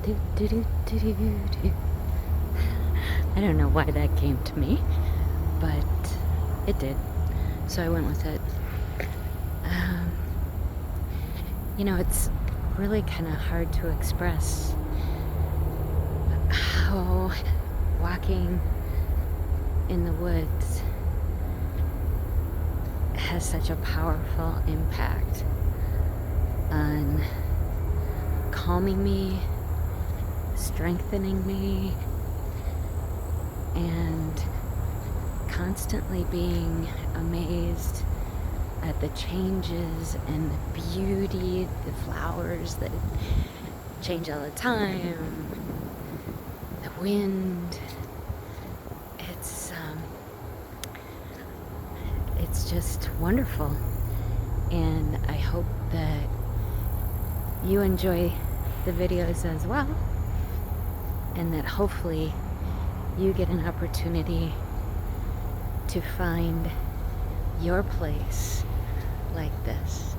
Do, do, do, do, do, do. I don't know why that came to me, but it did. So I went with it. Um, it's really kind of hard to express how walking in the woods has such a powerful impact on calming me, strengthening me, and constantly being amazed at the changes and the beauty, the flowers that change all the time, the wind. It's just wonderful, and I hope that you enjoy the videos as well, and that hopefully you get an opportunity to find your place like this.